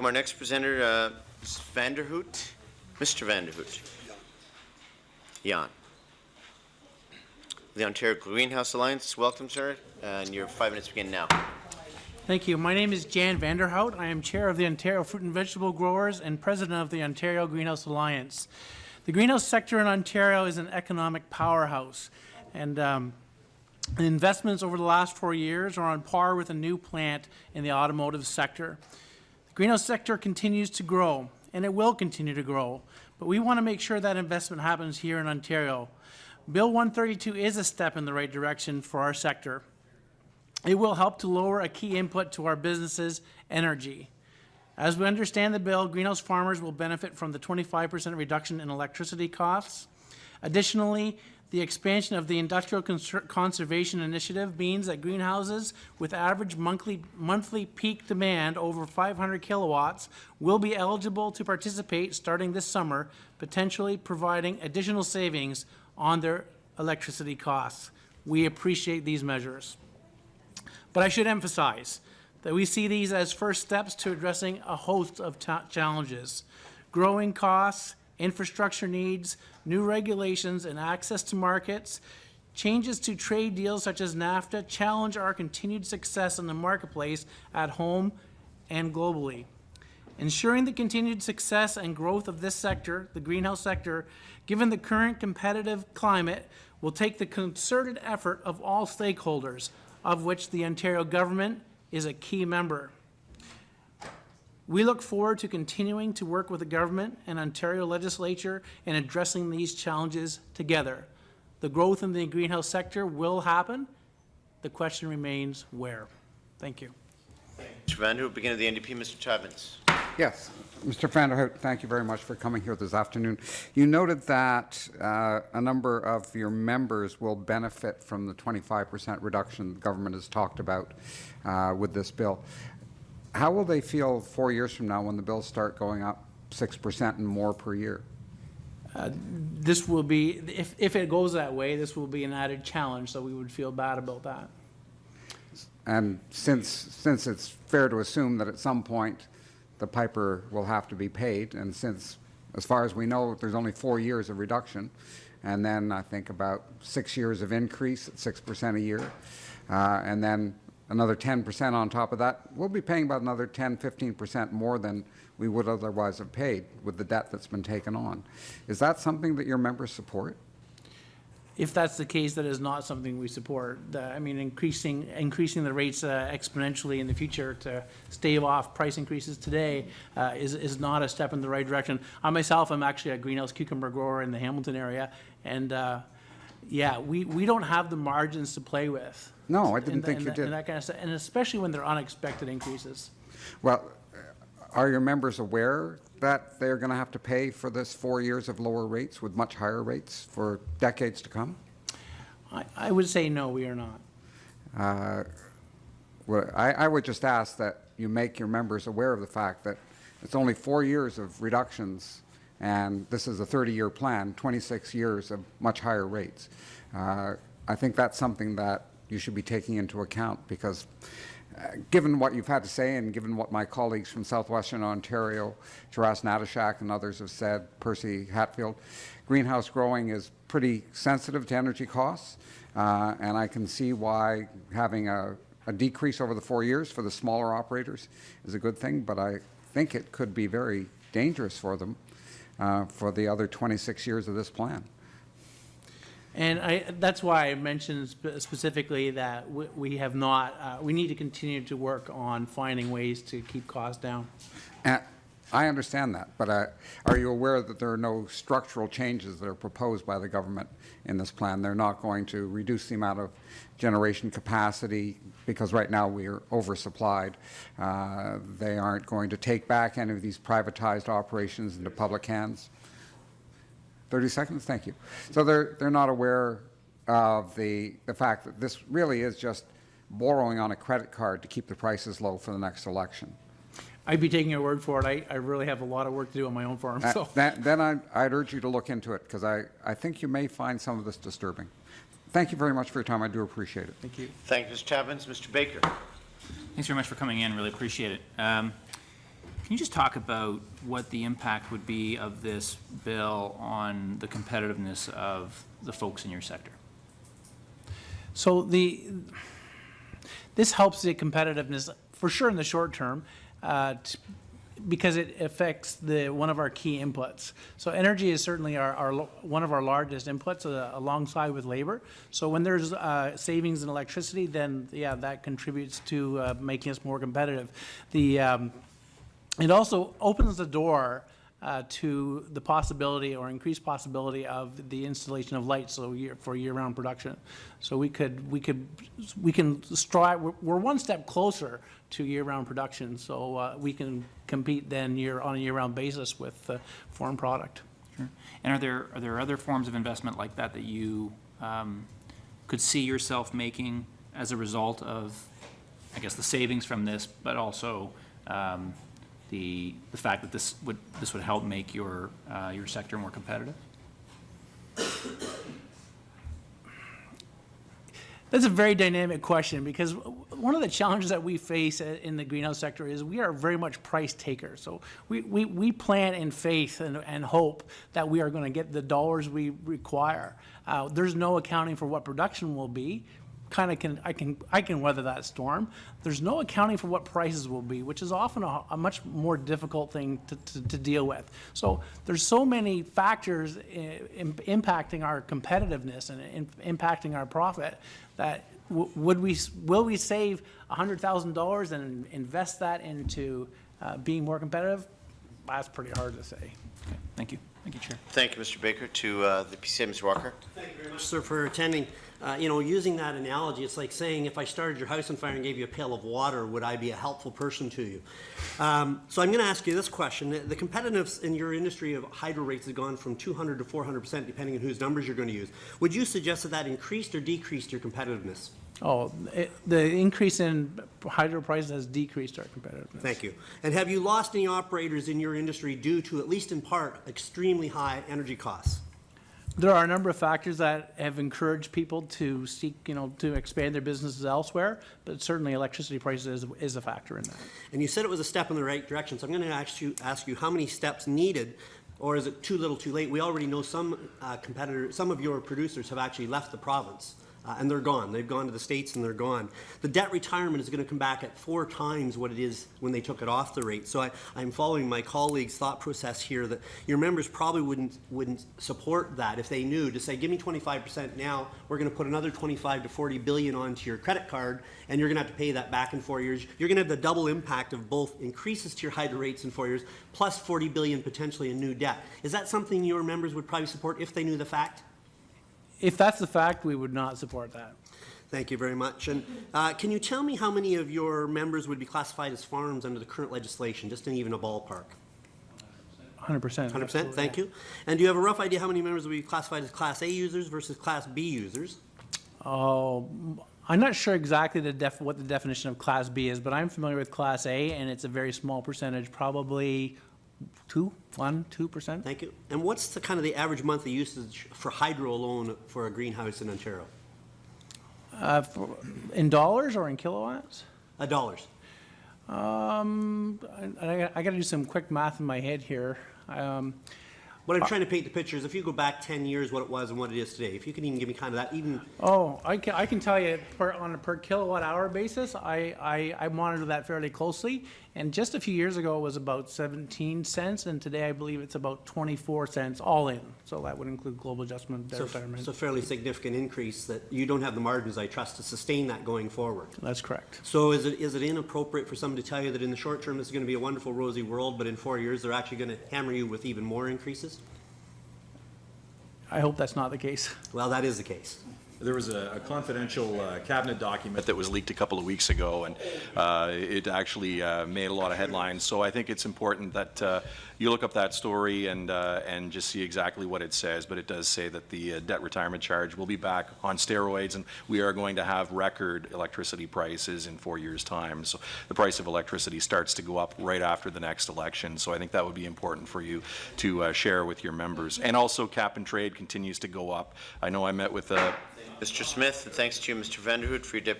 welcome our next presenter, VanderHout. Mr. VanderHout. Jan. The Ontario Greenhouse Alliance, welcome, sir, and your 5 minutes begin now. Thank you. My name is Jan VanderHout. I am chair of the Ontario Fruit and Vegetable Growers and president of the Ontario Greenhouse Alliance. The greenhouse sector in Ontario is an economic powerhouse, and the investments over the last 4 years are on par with a new plant in the automotive sector. The greenhouse sector continues to grow, and it will continue to grow, but we want to make sure that investment happens here in Ontario. Bill 132 is a step in the right direction for our sector. It will help to lower a key input to our businesses, energy. As we understand the bill, greenhouse farmers will benefit from the 25% reduction in electricity costs. Additionally, the expansion of the Industrial Conservation Initiative means that greenhouses with average monthly peak demand over 500 kilowatts will be eligible to participate starting this summer, potentially providing additional savings on their electricity costs. We appreciate these measures. But I should emphasize that we see these as first steps to addressing a host of challenges: growing costs, infrastructure needs, new regulations and access to markets. Changes to trade deals such as NAFTA challenge our continued success in the marketplace at home and globally. Ensuring the continued success and growth of this sector, the greenhouse sector, given the current competitive climate, will take the concerted effort of all stakeholders, of which the Ontario government is a key member. We look forward to continuing to work with the government and Ontario legislature in addressing these challenges together. The growth in the greenhouse sector will happen. The question remains where. Thank you. Mr. VanderHout, begin of the NDP. Mr. Chapman. Yes. Mr. VanderHout, thank you very much for coming here this afternoon. You noted that a number of your members will benefit from the 25% reduction the government has talked about with this bill. How will they feel 4 years from now when the bills start going up 6% and more per year? This will be, if it goes that way, this will be an added challenge, so we would feel bad about that. And since it's fair to assume that at some point the piper will have to be paid, and since, as far as we know, there's only 4 years of reduction, and then I think about 6 years of increase at 6% a year, and then another 10% on top of that, we'll be paying about another 10, 15% more than we would otherwise have paid with the debt that's been taken on. Is that something that your members support? If that's the case, that is not something we support. I mean, increasing the rates exponentially in the future to stave off price increases today is not a step in the right direction. I myself am actually a greenhouse cucumber grower in the Hamilton area, and yeah, we don't have the margins to play with. No, I didn't think you did. And that kind of stuff, and especially when they're unexpected increases. Well, are your members aware that they're going to have to pay for this 4 years of lower rates with much higher rates for decades to come? I would say no, we are not. Well, I would just ask that you make your members aware of the fact that it's only 4 years of reductions, and this is a 30-year plan, 26 years of much higher rates. I think that's something that you should be taking into account, because given what you've had to say and given what my colleagues from southwestern Ontario, Taras Natashak and others have said, Percy Hatfield, greenhouse growing is pretty sensitive to energy costs, and I can see why having a decrease over the 4 years for the smaller operators is a good thing, but I think it could be very dangerous for them for the other 26 years of this plan. And that's why I mentioned specifically that we have not, we need to continue to work on finding ways to keep costs down. I understand that, but are you aware that there are no structural changes that are proposed by the government in this plan? They're not going to reduce the amount of generation capacity because right now we are oversupplied. They aren't going to take back any of these privatized operations into public hands. 30 seconds, thank you. So they're not aware of the fact that this really is just borrowing on a credit card to keep the prices low for the next election. I'd be taking your word for it. I really have a lot of work to do on my own farm. So. Then I'd urge you to look into it, because I think you may find some of this disturbing. Thank you very much for your time. I do appreciate it. Thank you. Thank you, Mr. Chapman. Mr. Baker. Thanks very much for coming in. Really appreciate it. Can you just talk about what the impact would be of this bill on the competitiveness of the folks in your sector? So this helps the competitiveness for sure in the short term, because it affects one of our key inputs. So energy is certainly one of our largest inputs, alongside with labor. So when there's savings in electricity, then yeah, that contributes to making us more competitive. It also opens the door to the possibility or increased possibility of the installation of lights, so for year-round production. So we can strive. We're one step closer to year-round production, so we can compete then on a year-round basis with foreign product. Sure. And are there other forms of investment like that that you could see yourself making as a result of, I guess, the savings from this, but also the fact that this would help make your sector more competitive? That's a very dynamic question, because one of the challenges that we face in the greenhouse sector is we are very much price takers. So we plan in faith and hope that we are going to get the dollars we require. There's no accounting for what production will be. I can weather that storm. There's no accounting for what prices will be, which is often a much more difficult thing to deal with. So there's so many factors impacting our competitiveness and impacting our profit that will we save $100,000 and invest that into being more competitive? That's pretty hard to say. Okay. Thank you. Thank you, Chair. Thank you, Mr. Baker. To the PCA, Mr. Walker. Thank you very much, sir, for attending. Using that analogy, it's like saying if I started your house on fire and gave you a pail of water, would I be a helpful person to you? So I'm going to ask you this question. The competitiveness in your industry of hydro rates has gone from 200 to 400%, depending on whose numbers you're going to use. Would you suggest that increased or decreased your competitiveness? Oh, the increase in hydro prices has decreased our competitiveness. Thank you. And have you lost any operators in your industry due to, at least in part, extremely high energy costs? There are a number of factors that have encouraged people to seek, to expand their businesses elsewhere, but certainly electricity prices is a factor in that. And you said it was a step in the right direction, so I'm going to ask you how many steps needed, or is it too little too late? We already know some some of your producers have actually left the province. And they're gone. They've gone to the States and they're gone. The debt retirement is going to come back at 4 times what it is when they took it off the rate. So I'm following my colleague's thought process here that your members probably wouldn't support that if they knew to say, give me 25% now, we're going to put another 25 to 40 billion onto your credit card, and you're going to have to pay that back in 4 years. You're going to have the double impact of both increases to your hydro rates in 4 years, plus 40 billion potentially in new debt. Is that something your members would probably support if they knew the fact? If that's the fact, we would not support that. Thank you very much. And can you tell me how many of your members would be classified as farms under the current legislation, just in even a ballpark? 100%. 100%, thank you. And do you have a rough idea how many members would be classified as Class A users versus Class B users? Oh, I'm not sure exactly what the definition of Class B is, but I'm familiar with Class A, and it's a very small percentage, probably 2%. Thank you. And what's the kind of the average monthly usage for hydro alone for a greenhouse in Ontario? In dollars or in kilowatts? Dollars. I got to do some quick math in my head here. What I'm trying to paint the picture is if you go back 10 years, what it was and what it is today. If you can even give me kind of that, even. Oh, I can tell you on a per kilowatt hour basis, I monitor that fairly closely. And just a few years ago, it was about 17 cents, and today I believe it's about 24 cents all in. So that would include global adjustment, debt retirement. So fairly significant increase that you don't have the margins, I trust, to sustain that going forward. That's correct. So is it inappropriate for someone to tell you that in the short term this is going to be a wonderful rosy world, but in 4 years they're actually going to hammer you with even more increases? I hope that's not the case. Well, that is the case. There was a confidential cabinet document that was leaked a couple of weeks ago, and it actually made a lot of headlines. So I think it's important that you look up that story and just see exactly what it says. But it does say that the debt retirement charge will be back on steroids, and we are going to have record electricity prices in 4 years' time. So the price of electricity starts to go up right after the next election. So I think that would be important for you to share with your members. And also cap and trade continues to go up. I know I met with Mr. Smith, and thanks to you, Mr. VanderHout, for your deputy.